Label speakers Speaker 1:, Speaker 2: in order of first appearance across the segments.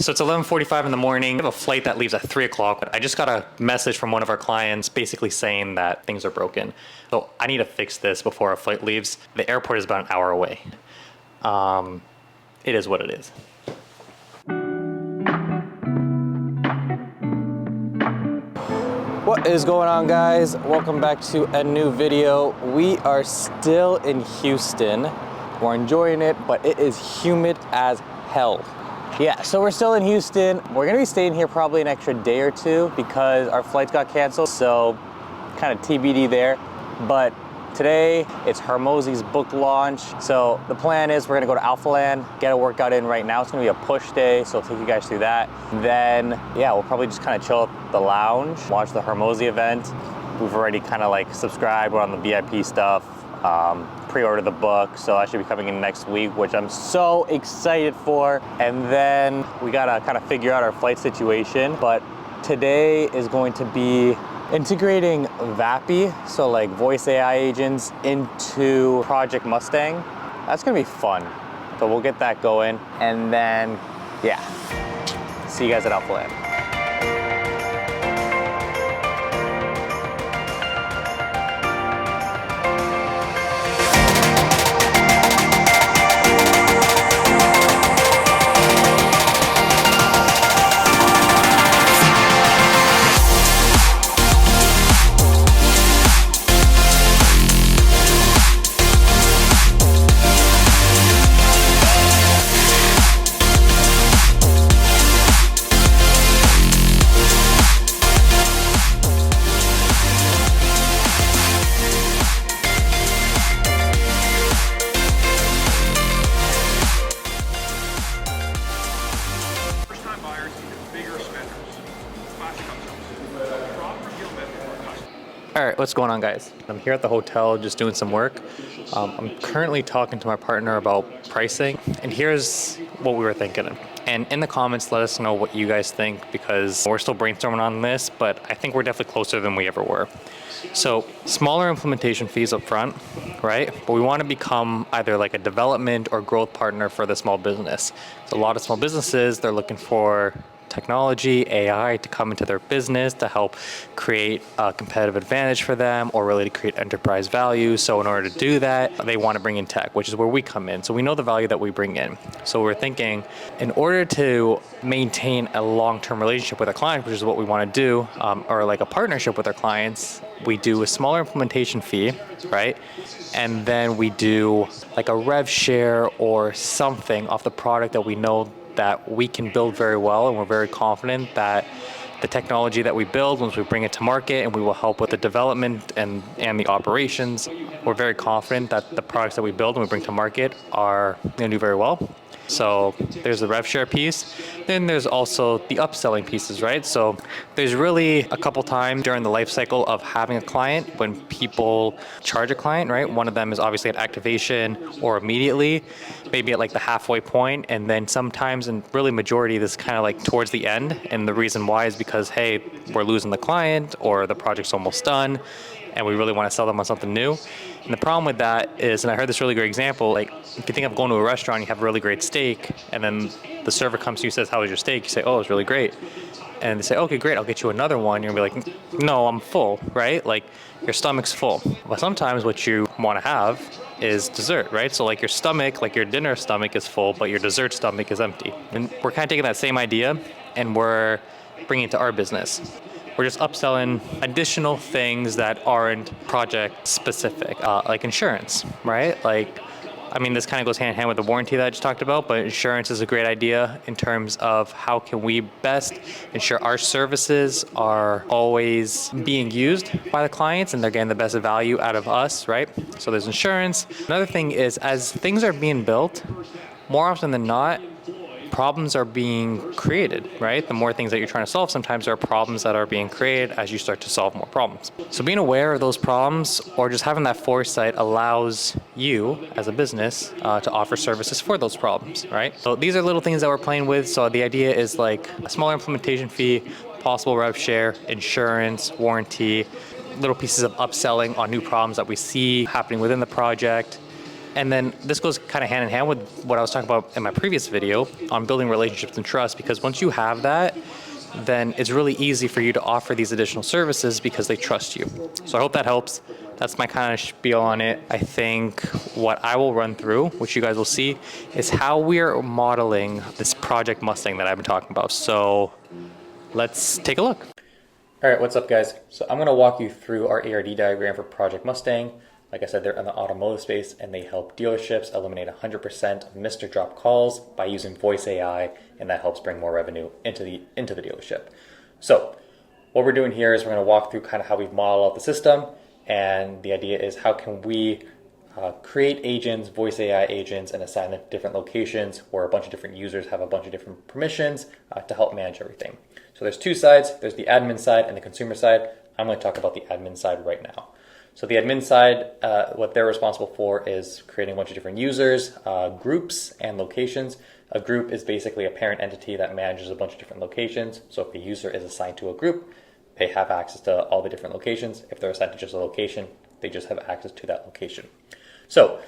Speaker 1: So it's 11:45 in the morning. I have a flight that leaves at 3 o'clock. I just got a message from one of our clients basically saying that things are broken. So I need to fix this before our flight leaves. The airport is about an hour away. It is what it is. What is going on, guys? Welcome back to a new video. We are still in Houston. We're enjoying it, but it is humid as hell. Yeah, so we're still in Houston. We're gonna be staying here probably an extra day or two because our flights got canceled, so kind of TBD there. But today, it's Hormozi's book launch. So the plan is we're gonna go to Alphaland, get a workout in right now. It's gonna be a push day, so I'll take you guys through that. Then, yeah, we'll probably just kind of chill at the lounge, watch the Hormozi event. We've already kind of like subscribed, we're on the VIP stuff. Pre-order the book, so that should be coming in next week, which I'm so excited for. And then we gotta kind of figure out our flight situation. But today is going to be integrating VAPI, so like voice AI agents, into Project Mustang. That's gonna be fun. So we'll get that going. And then, yeah, see you guys at Alphaland. All right, what's going on, guys? I'm here at the hotel just doing some work. I'm currently talking to my partner about pricing, and here's what we were thinking. And in the comments, let us know what you guys think, because we're still brainstorming on this, but I think we're definitely closer than we ever were. So smaller implementation fees up front, right? But we want to become either like a development or growth partner for the small business. So a lot of small businesses, they're looking for technology, AI to come into their business to help create a competitive advantage for them, or really to create enterprise value. So in order to do that, they want to bring in tech, which is where we come in. So we know the value that we bring in. So we're thinking, in order to maintain a long-term relationship with a client, which is what we want to do, or like a partnership with our clients, we do a smaller implementation fee, right? And then we do like a rev share or something off the product that we know that we can build very well, and we're very confident that the technology that we build, once we bring it to market, and we will help with the development and the operations, we're very confident that the products that we build and we bring to market are going to do very well. So there's the rev share piece. Then there's also the upselling pieces, right? So there's really a couple times during the life cycle of having a client when people charge a client, right? One of them is obviously at activation or immediately, maybe at like the halfway point, and then sometimes, and really majority, this is kind of like towards the end. And the reason why is because, hey, we're losing the client or the project's almost done, and we really want to sell them on something new. And the problem with that is, and I heard this really great example, like if you think of going to a restaurant, you have a really great steak, and then the server comes to you and says, how was your steak? You say, oh, it was really great. And they say, okay, great, I'll get you another one. You're gonna be like, no, I'm full, right? Like your stomach's full. But sometimes what you want to have is dessert, right? So like your stomach, like your dinner stomach is full, but your dessert stomach is empty. And we're kind of taking that same idea and we're bringing it to our business. We're just upselling additional things that aren't project specific, like insurance, right? Like, I mean, this kind of goes hand in hand with the warranty that I just talked about, but insurance is a great idea in terms of how can we best ensure our services are always being used by the clients and they're getting the best value out of us, right? So there's insurance. Another thing is, as things are being built, more often than not, problems are being created, right? The more things that you're trying to solve, sometimes there are problems that are being created as you start to solve more problems. So being aware of those problems, or just having that foresight, allows you as a business to offer services for those problems, right? So these are little things that we're playing with. So the idea is like a smaller implementation fee, possible rev share, insurance, warranty, little pieces of upselling on new problems that we see happening within the project. And then this goes kind of hand in hand with what I was talking about in my previous video on building relationships and trust, because once you have that, then it's really easy for you to offer these additional services because they trust you. So I hope that helps. That's my kind of spiel on it. I think what I will run through, which you guys will see, is how we are modeling this Project Mustang that I've been talking about. So let's take a look. All right, what's up guys? So I'm gonna walk you through our ARD diagram for Project Mustang. Like I said, they're in the automotive space and they help dealerships eliminate 100% of missed or dropped calls by using voice AI, and that helps bring more revenue into the dealership. So what we're doing here is we're gonna walk through kind of how we've modeled out the system, and the idea is how can we create agents, voice AI agents, and assign them to different locations where a bunch of different users have a bunch of different permissions to help manage everything. So there's two sides. There's the admin side and the consumer side. I'm going to talk about the admin side right now. So the admin side, what they're responsible for is creating a bunch of different users, groups, and locations. A group is basically a parent entity that manages a bunch of different locations. So if a user is assigned to a group, they have access to all the different locations. If they're assigned to just a location, they just have access to that location. So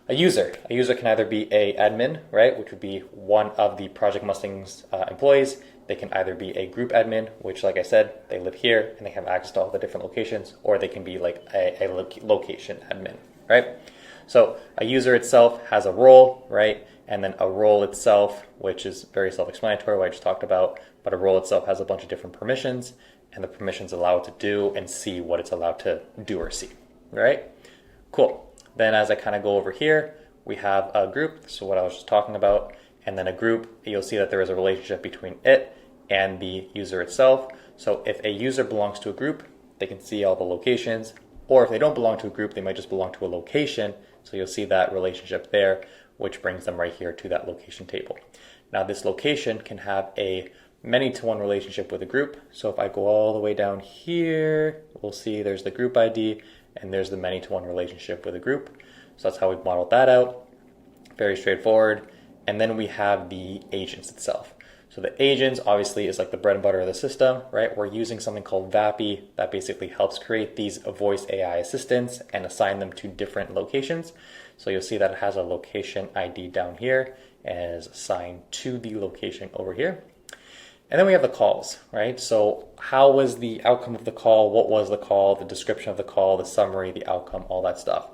Speaker 1: a user can either be a admin, right, which would be one of the Project Mustang's employees. They can either be a group admin, which, like I said, they live here and they have access to all the different locations, or they can be like a location admin, right? So a user itself has a role, right? And then a role itself, which is very self-explanatory, what I just talked about, but a role itself has a bunch of different permissions, and the permissions allow it to do and see what it's allowed to do or see, right? Cool. Then as I kind of go over here, we have a group, so what I was just talking about, and then a group, you'll see that there is a relationship between it and the user itself. So if a user belongs to a group, they can see all the locations, or if they don't belong to a group, they might just belong to a location. So you'll see that relationship there, which brings them right here to that location table. Now this location can have a many-to-one relationship with a group. So if I go all the way down here, we'll see there's the group ID, and there's the many-to-one relationship with a group. So that's how we've modeled that out. Very straightforward. And then we have the agents itself. So the agents obviously is like the bread and butter of the system, right? We're using something called VAPI that basically helps create these voice AI assistants and assign them to different locations. So you'll see that it has a location ID down here and is assigned to the location over here. And then we have the calls, right? So how was the outcome of the call? What was the call? The description of the call, the summary, the outcome, all that stuff.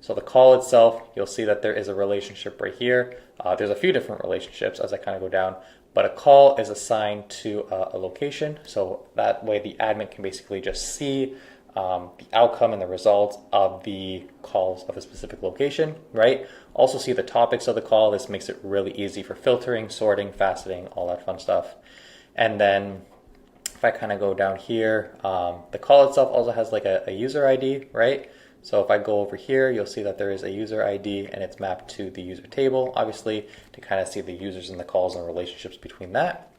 Speaker 1: So the call itself, you'll see that there is a relationship right here. There's a few different relationships as I kind of go down, but a call is assigned to a location. So that way the admin can basically just see the outcome and the results of the calls of a specific location, right? Also see the topics of the call. This makes it really easy for filtering, sorting, faceting, all that fun stuff. And then if I kind of go down here, the call itself also has like a user ID, right? So if I go over here, you'll see that there is a user ID and it's mapped to the user table, obviously, to kind of see the users and the calls and relationships between that.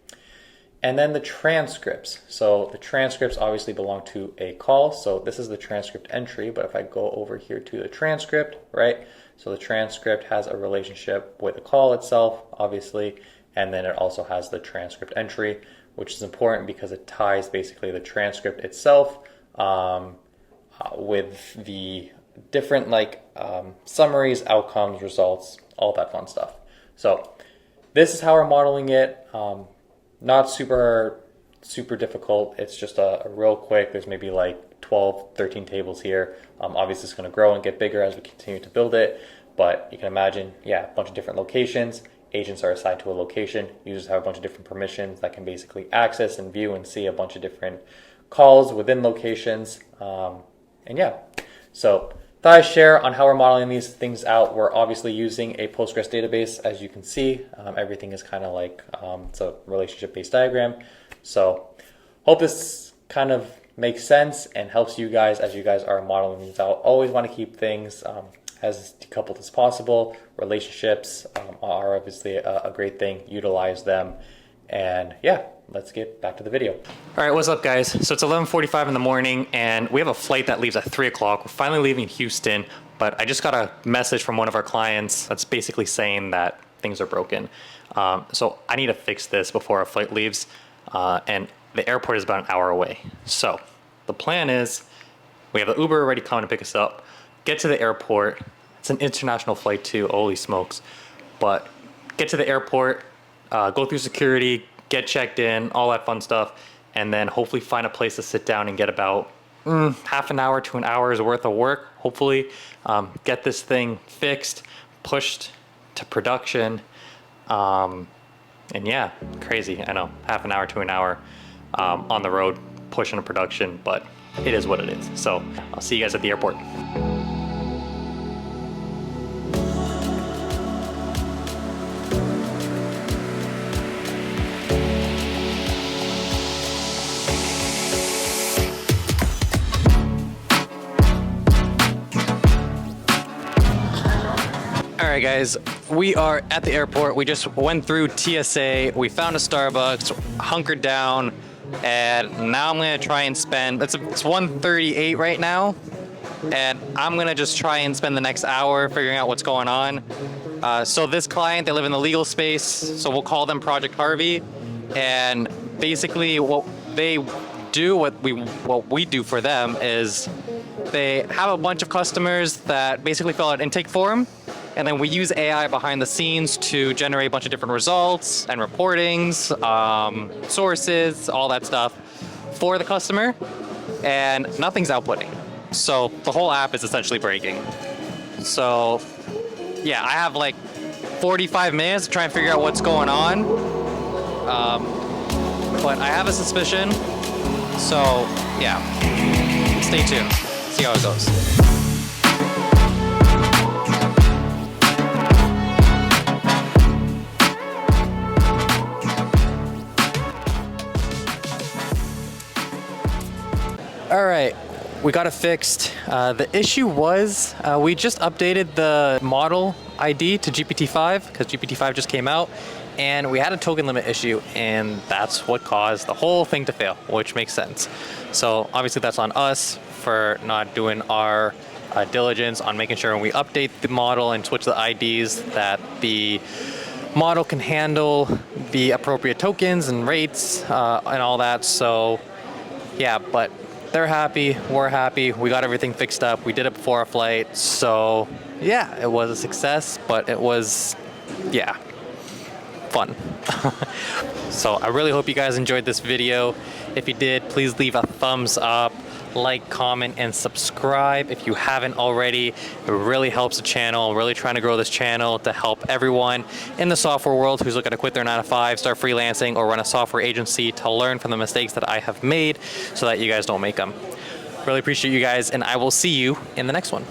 Speaker 1: And then the transcripts. So the transcripts obviously belong to a call. So this is the transcript entry, but if I go over here to the transcript, right? So the transcript has a relationship with the call itself, obviously, and then it also has the transcript entry, which is important because it ties basically the transcript itself with the different summaries, outcomes, results, all that fun stuff. So this is how we're modeling it. Not super difficult. It's just a real quick, there's maybe like 12, 13 tables here. Obviously it's going to grow and get bigger as we continue to build it, but you can imagine, yeah, a bunch of different locations. Agents are assigned to a location. Users have a bunch of different permissions that can basically access and view and see a bunch of different calls within locations. And yeah, so thought I'd share on how we're modeling these things out. We're obviously using a Postgres database, as you can see. Everything is kind of like, it's a relationship-based diagram. So hope this kind of makes sense and helps you guys as you guys are modeling these out. Always want to keep things as decoupled as possible. Relationships are obviously a great thing. Utilize them. And yeah, let's get back to the video. All right, what's up guys? So it's 11:45 in the morning and we have a flight that leaves at 3 o'clock. We're finally leaving Houston, but I just got a message from one of our clients that's basically saying that things are broken. So I need to fix this before our flight leaves. And the airport is about an hour away. So the plan is we have the Uber already coming to pick us up, get to the airport. It's It's an international flight too, holy smokes. But get to the airport, go through security, get checked in, all that fun stuff, and then hopefully find a place to sit down and get about half an hour to an hour's worth of work, hopefully. Get this thing fixed, pushed to production. And yeah, crazy, I know, half an hour to an hour on the road pushing to production, but it is what it is. So I'll see you guys at the airport. All right, guys, we are at the airport. We just went through TSA. We found a Starbucks, hunkered down, and now I'm gonna try and spend, it's 1:38 right now, and I'm gonna just try and spend the next hour figuring out what's going on. So this client, they live in the legal space, so we'll call them Project Harvey, and basically what they do, what we do for them is they have a bunch of customers that basically fill out an intake form, and then we use AI behind the scenes to generate a bunch of different results and reportings, sources, all that stuff for the customer, and nothing's outputting. So the whole app is essentially breaking. So yeah, I have like 45 minutes to try and figure out what's going on. But I have a suspicion. So yeah, stay tuned, see how it goes. All right, we got it fixed. The issue was we just updated the model ID to GPT-5 because GPT-5 just came out, and we had a token limit issue, and that's what caused the whole thing to fail, which makes sense. So obviously that's on us for not doing our diligence on making sure when we update the model and switch the IDs that the model can handle the appropriate tokens and rates and all that. So yeah, but they're happy, we're happy, we got everything fixed up, we did it before our flight, so yeah, it was a success, but it was, yeah, fun. So I really hope you guys enjoyed this video. If you did, please leave a thumbs up, like, comment, and subscribe if you haven't already. It really helps the channel. I'm really trying to grow this channel to help everyone in the software world who's looking to quit their 9-to-5, start freelancing, or run a software agency to learn from the mistakes that I have made so that you guys don't make them. Really appreciate you guys, and I will see you in the next one.